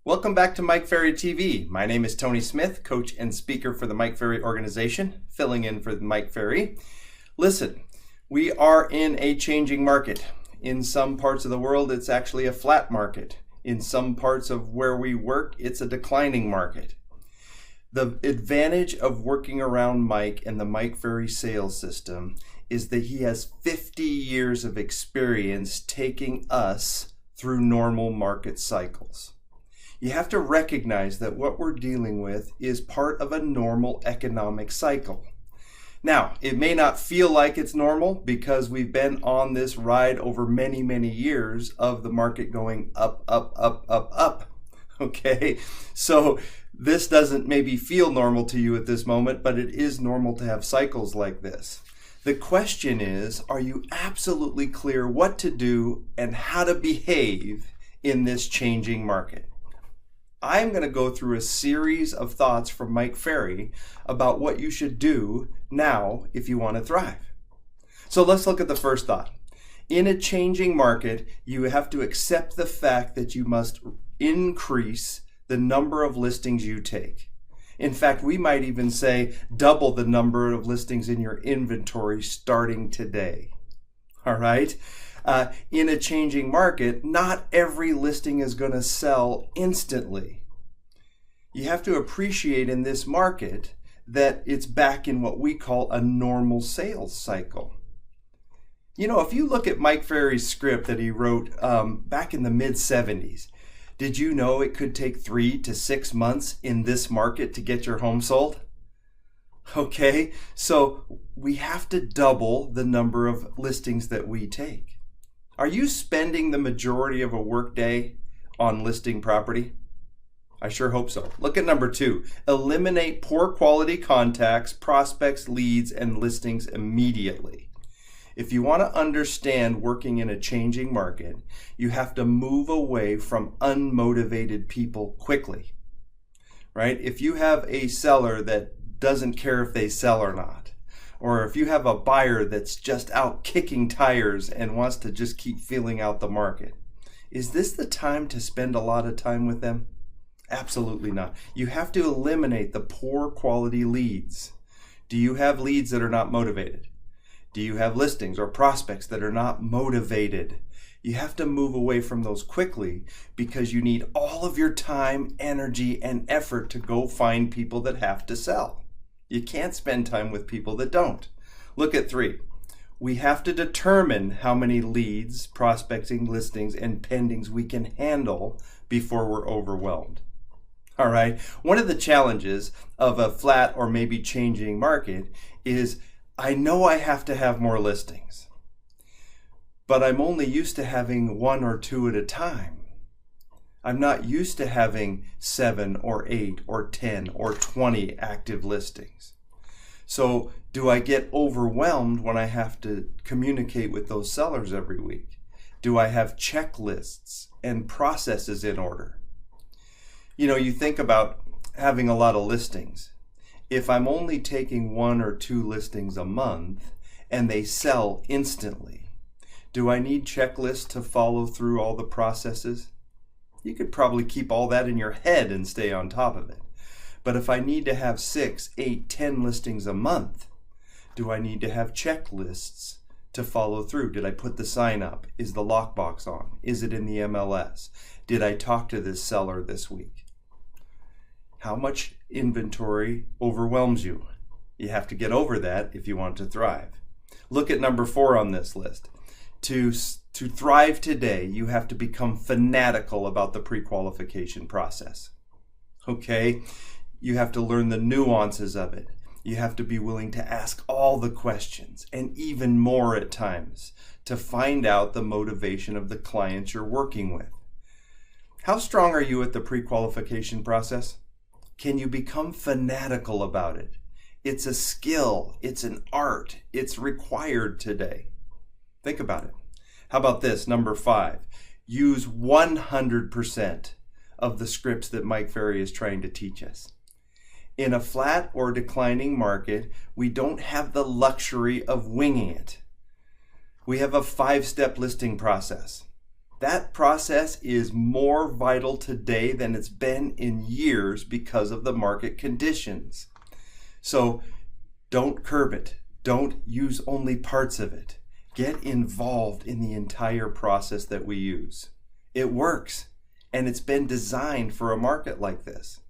Welcome back to Mike Ferry TV. My name is Tony Smith, coach and speaker for the Mike Ferry organization, filling in for Mike Ferry. Listen, we are in a changing market. In some parts of the world, it's actually a flat market. In some parts of where we work, it's a declining market. The advantage of working around Mike and the Mike Ferry sales system is that he has 50 years of experience taking us through normal market cycles. You have to recognize that what we're dealing with is part of a normal economic cycle. Now, it may not feel like it's normal because we've been on this ride over many, many years of the market going up, up, up, up, up. Okay, so this doesn't maybe feel normal to you at this moment, but it is normal to have cycles like this. The question is, are you absolutely clear what to do and how to behave in this changing market? I'm going to go through a series of thoughts from Mike Ferry about what you should do now if you want to thrive. So let's look at the first thought. In a changing market, you have to accept the fact that you must increase the number of listings you take. In fact, we might even say double the number of listings in your inventory starting today. All right? In a changing market, not every listing is going to sell instantly. You have to appreciate in this market that it's back in what we call a normal sales cycle. You know, if you look at Mike Ferry's script that he wrote back in the mid-70s, did you know it could take 3 to 6 months in this market to get your home sold? Okay, so we have to double the number of listings that we take. Are you spending the majority of a workday on listing property? I sure hope so. Look at number 2. Eliminate poor quality contacts, prospects, leads, and listings immediately. If you want to understand working in a changing market, you have to move away from unmotivated people quickly, right? If you have a seller that doesn't care if they sell or not, or if you have a buyer that's just out kicking tires and wants to just keep feeling out the market, is this the time to spend a lot of time with them? Absolutely not. You have to eliminate the poor quality leads. Do you have leads that are not motivated? Do you have listings or prospects that are not motivated? You have to move away from those quickly because you need all of your time, energy, and effort to go find people that have to sell. You can't spend time with people that don't. Look at 3. We have to determine how many leads, prospecting, listings, and pendings we can handle before we're overwhelmed. All right. One of the challenges of a flat or maybe changing market is I know I have to have more listings, but I'm only used to having 1 or 2 at a time. I'm not used to having 7 or 8 or 10 or 20 active listings. So do I get overwhelmed when I have to communicate with those sellers every week? Do I have checklists and processes in order? You know, you think about having a lot of listings. If I'm only taking 1 or 2 listings a month and they sell instantly, do I need checklists to follow through all the processes? You could probably keep all that in your head and stay on top of it. But if I need to have 6, 8, 10 listings a month, do I need to have checklists to follow through? Did I put the sign up? Is the lockbox on? Is it in the MLS? Did I talk to this seller this week? How much inventory overwhelms you? You have to get over that if you want to thrive. Look at number 4 on this list. To thrive today, you have to become fanatical about the prequalification process. Okay? You have to learn the nuances of it. You have to be willing to ask all the questions and even more at times to find out the motivation of the clients you're working with. How strong are you at the prequalification process? Can you become fanatical about it? It's a skill. It's an art. It's required today. Think about it. How about this? Number 5, use 100% of the scripts that Mike Ferry is trying to teach us. In a flat or declining market, we don't have the luxury of winging it. We have a 5-step listing process. That process is more vital today than it's been in years because of the market conditions. So don't curb it. Don't use only parts of it. Get involved in the entire process that we use. It works, and it's been designed for a market like this.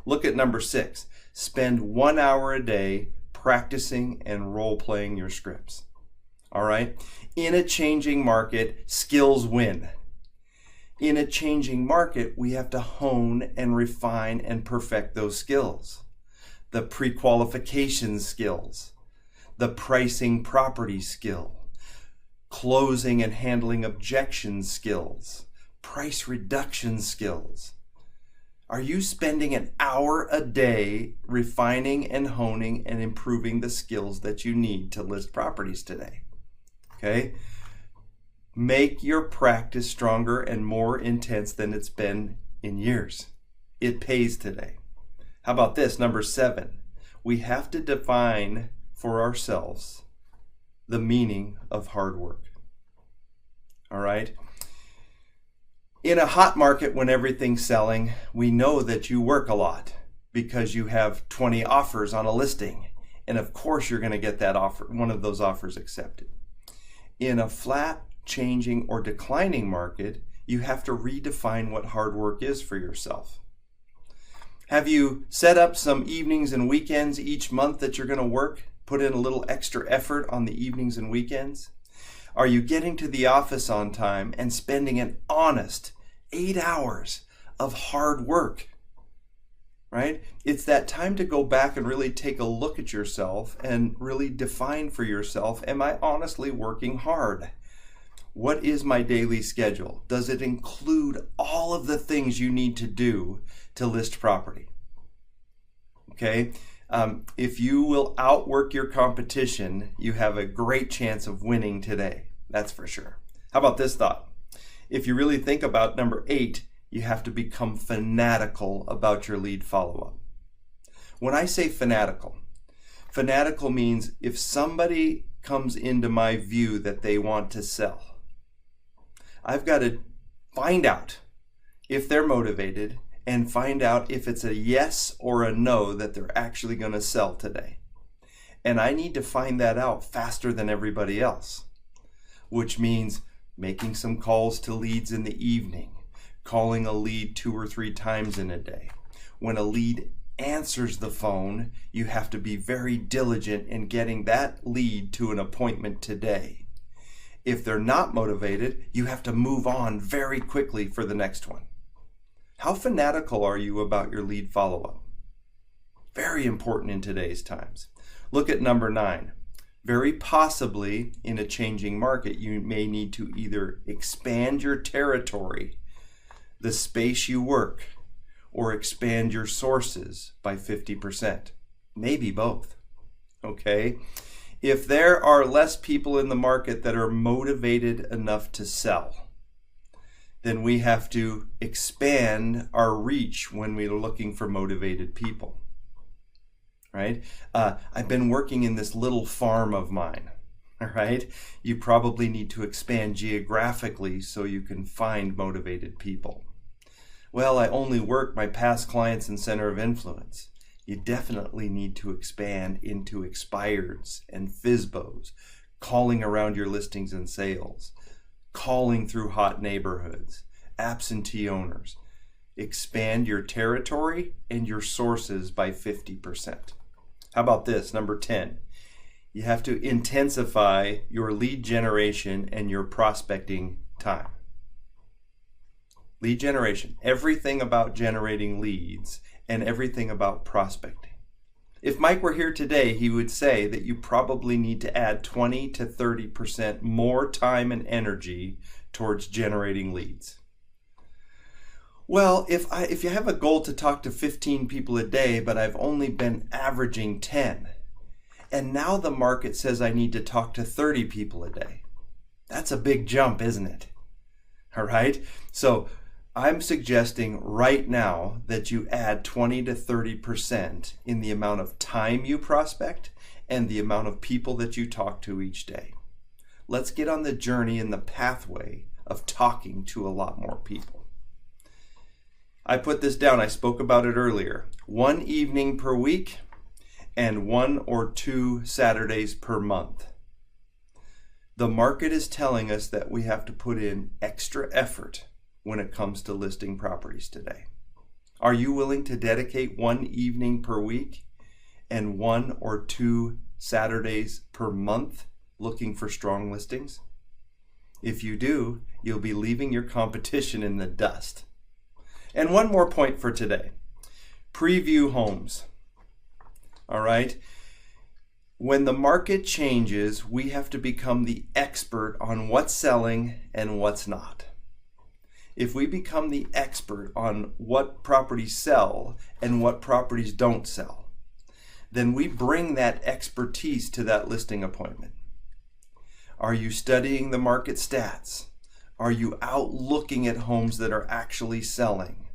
Look at number 6. Spend 1 hour a day practicing and role-playing your scripts. All right? In a changing market, skills win. In a changing market, we have to hone and refine and perfect those skills. The prequalification skills, the pricing property skill, closing and handling objection skills, price reduction skills. Are you spending an hour a day refining and honing and improving the skills that you need to list properties today? Okay? Make your practice stronger and more intense than it's been in years. It pays today. How about this? Number 7, we have to define for ourselves the meaning of hard work. All right? In a hot market when everything's selling, we know that you work a lot because you have 20 offers on a listing. And of course you're going to get that offer, one of those offers accepted. In a flat, changing, or declining market, you have to redefine what hard work is for yourself. Have you set up some evenings and weekends each month that you're going to work? Put in a little extra effort on the evenings and weekends? Are you getting to the office on time and spending an honest 8 hours of hard work? Right? It's that time to go back and really take a look at yourself and really define for yourself, am I honestly working hard? What is my daily schedule? Does it include all of the things you need to do to list property? Okay? If you will outwork your competition, you have a great chance of winning today. That's for sure. How about this thought? If you really think about number 8, you have to become fanatical about your lead follow-up. When I say fanatical means if somebody comes into my view that they want to sell, I've got to find out if they're motivated and find out if it's a yes or a no that they're actually going to sell today. And I need to find that out faster than everybody else, which means making some calls to leads in the evening, calling a lead 2 or 3 times in a day. When a lead answers the phone, you have to be very diligent in getting that lead to an appointment today. If they're not motivated, you have to move on very quickly for the next one. How fanatical are you about your lead follow-up? Very important in today's times. Look at number 9. Very possibly in a changing market, you may need to either expand your territory, the space you work, or expand your sources by 50%. Maybe both. Okay? If there are less people in the market that are motivated enough to sell, then we have to expand our reach when we're looking for motivated people. Right? I've been working in this little farm of mine. All right? You probably need to expand geographically so you can find motivated people. Well, I only work my past clients in center of influence. You definitely need to expand into expireds and FSBOs, calling around your listings and sales, calling through hot neighborhoods, absentee owners. Expand your territory and your sources by 50%. How about this? Number 10. You have to intensify your lead generation and your prospecting time. Lead generation, everything about generating leads and everything about prospecting. If Mike were here today, he would say that you probably need to add 20 to 30% more time and energy towards generating leads. Well, if you have a goal to talk to 15 people a day, but I've only been averaging 10, and now the market says I need to talk to 30 people a day, that's a big jump, isn't it? All right? So I'm suggesting right now that you add 20 to 30% in the amount of time you prospect and the amount of people that you talk to each day. Let's get on the journey and the pathway of talking to a lot more people. I put this down, I spoke about it earlier. 1 evening per week and 1 or 2 Saturdays per month. The market is telling us that we have to put in extra effort when it comes to listing properties today. Are you willing to dedicate 1 evening per week and 1 or 2 Saturdays per month looking for strong listings? If you do, you'll be leaving your competition in the dust. And one more point for today. Preview homes. All right? When the market changes, we have to become the expert on what's selling and what's not. If we become the expert on what properties sell and what properties don't sell, then we bring that expertise to that listing appointment. Are you studying the market stats? Are you out looking at homes that are actually selling?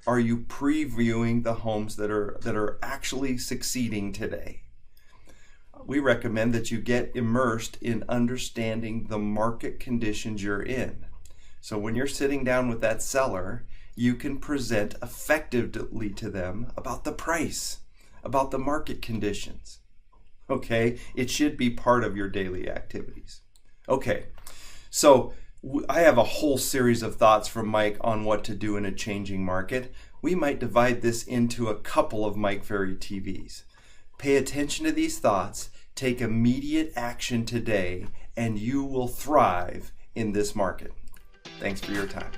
Are you previewing the homes that are actually succeeding today? We recommend that you get immersed in understanding the market conditions you're in. So when you're sitting down with that seller, you can present effectively to them about the price, about the market conditions. Okay? It should be part of your daily activities. Okay, so I have a whole series of thoughts from Mike on what to do in a changing market. We might divide this into a couple of Mike Ferry TVs. Pay attention to these thoughts, take immediate action today, and you will thrive in this market. Thanks for your time.